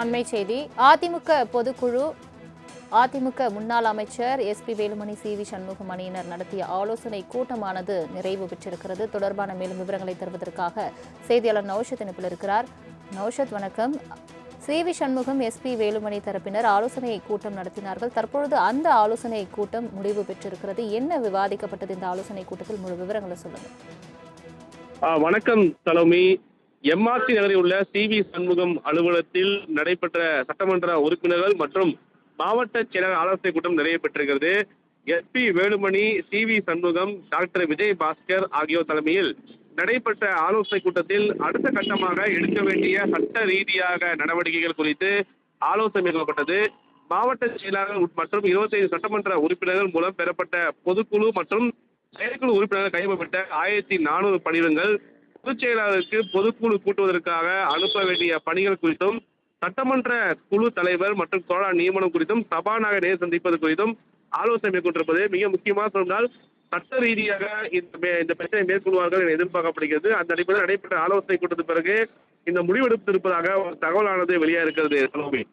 அண்மை செய்தி. அதிமுக முன்னாள் அமைச்சர் எஸ்பி வேலுமணி, சி.வி. சண்முகம் அணியினர் நடத்திய ஆலோசனை கூட்டமானது நிறைவு பெற்றிருக்கிறது. தொடர்பான மேலும் விவரங்களை தருவதற்காக செய்தியாளர் நௌஷத் இணைப்பில் இருக்கிறார். நௌஷத், வணக்கம். சி.வி. சண்முகம், எஸ்பி வேலுமணி தரப்பினர் ஆலோசனை கூட்டம் நடத்தினார்கள். தற்பொழுது அந்த ஆலோசனை கூட்டம் முடிவு பெற்றிருக்கிறது. என்ன விவாதிக்கப்பட்டது இந்த ஆலோசனை கூட்டத்தில்? முழு விவரங்களை சொல்லுங்க. வணக்கம் சலோமி. எம்ஆர்சி நகரில் உள்ள சி.வி. சண்முகம் அலுவலகத்தில் நடைபெற்ற சட்டமன்ற உறுப்பினர்கள் மற்றும் மாவட்ட செயலர் ஆலோசனை கூட்டம் நிறைவு பெற்றிருக்கிறது. SP Velumani, CV. Shanmugam, doctor Vijayabaskar ஆகியோர் தலைமையில் நடைபெற்ற ஆலோசனை கூட்டத்தில் அடுத்த கட்டமாக எடுக்க வேண்டிய சட்ட ரீதியாக நடவடிக்கைகள் குறித்து ஆலோசனை மேற்கொள்ளப்பட்டது. மாவட்ட செயலாளர் மற்றும் 25 சட்டமன்ற உறுப்பினர்கள் மூலம் பெறப்பட்ட பொதுக்குழு மற்றும் செயற்குழு உறுப்பினர்கள் கையகப்பட்ட 1400 படிவங்கள், பொதுச் செயலாளருக்கு பொதுக்குழு கூட்டுவதற்காக அனுப்ப வேண்டிய பணிகள் குறித்தும், சட்டமன்ற குழு தலைவர் மற்றும் தோழா நியமனம் குறித்தும் சபாநாயகரை சந்திப்பது குறித்தும் ஆலோசனை மேற்கொண்டிருப்பது. மிக முக்கியமாக சொன்னால், சட்ட ரீதியாக இந்த பிரச்சனை மேற்கொள்வார்கள் என எதிர்பார்க்கப்படுகிறது. அந்த அடிப்படையில் நடைபெற்ற ஆலோசனை கூட்டத்திற்கு பிறகு இந்த முடிவெடுத்திருப்பதாக ஒரு தகவலானது வெளியாக இருக்கிறது. சலோமி,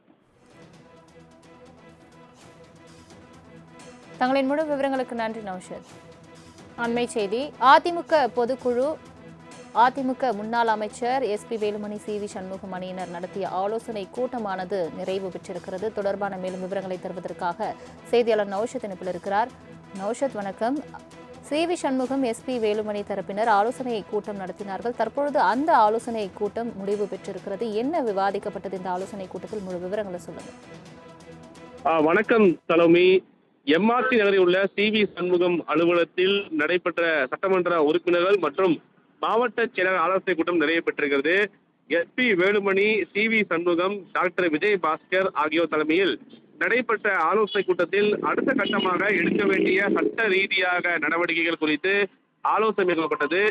தங்களின் முழு விவரங்களுக்கு நன்றி நௌஷத். அண்மை செய்தி. அதிமுக முன்னாள் அமைச்சர் எஸ்பி வேலுமணி, சி.வி. சண்முகம் அணியினர் நடத்திய ஆலோசனை கூட்டமானது நிறைவு பெற்றிருக்கிறது. தொடர்பான மேலும் விவரங்களை தருவதற்காக செய்தியாளர் நௌஷத் இணைப்பில் இருக்கிறார். நௌஷத், வணக்கம். சி.வி. சண்முகம், எஸ்பி வேலுமணி தரப்பினர் ஆலோசனை கூட்டம் நடத்தினார்கள். தற்பொழுது அந்த ஆலோசனை கூட்டம் முடிவு பெற்றிருக்கிறது. என்ன விவாதிக்கப்பட்டது இந்த ஆலோசனை கூட்டத்தில்? முழு விவரங்களை சொல்லுங்க. வணக்கம் சலோமி. எம்ஆர்சி நகரில் உள்ள சி.வி. சண்முகம் அலுவலகத்தில் நடைபெற்ற சட்டமன்ற உறுப்பினர்கள் மற்றும் மாவட்ட செயலர் ஆலோசனை கூட்டம் நிறைவு பெற்றிருக்கிறது. SP Velumani, CV. Shanmugam, doctor Vijayabaskar ஆகியோர் தலைமையில் நடைபெற்ற ஆலோசனை கூட்டத்தில் அடுத்த கட்டமாக எடுக்க வேண்டிய சட்ட ரீதியாக நடவடிக்கைகள் குறித்து ஆலோசனை மேற்கொள்ளப்பட்டது.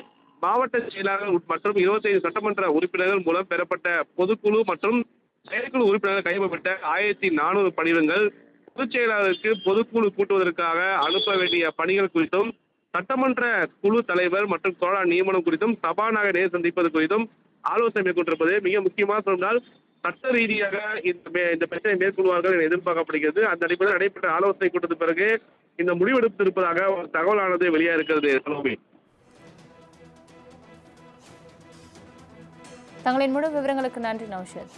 மாவட்ட செயலாளர் மற்றும் 25 சட்டமன்ற உறுப்பினர்கள் மூலம் பெறப்பட்ட பொதுக்குழு மற்றும் செயற்குழு உறுப்பினர்கள் கையகப்பட்ட 1400 படிவங்கள், பொதுச் செயலாளருக்கு பொதுக்குழு கூட்டுவதற்காக அனுப்ப வேண்டிய பணிகள் குறித்தும், சட்டமன்ற குழு தலைவர் மற்றும் தோழா நியமனம் குறித்தும் சபாநாயகரை சந்திப்பது குறித்தும் ஆலோசனை மேற்கொண்டிருப்பது. மிக முக்கியமாக சொன்னால், சட்ட ரீதியாக இந்த பிரச்சனை மேற்கொள்வார்கள் என எதிர்பார்க்கப்படுகிறது. அந்த அடிப்படையில் நடைபெற்ற ஆலோசனை கூட்டத்திற்கு பிறகு இந்த முடிவெடுத்திருப்பதாக ஒரு தகவலானது வெளியாக இருக்கிறது. சலோமி, தங்களின் முழு விவரங்களுக்கு நன்றி நௌஷத்.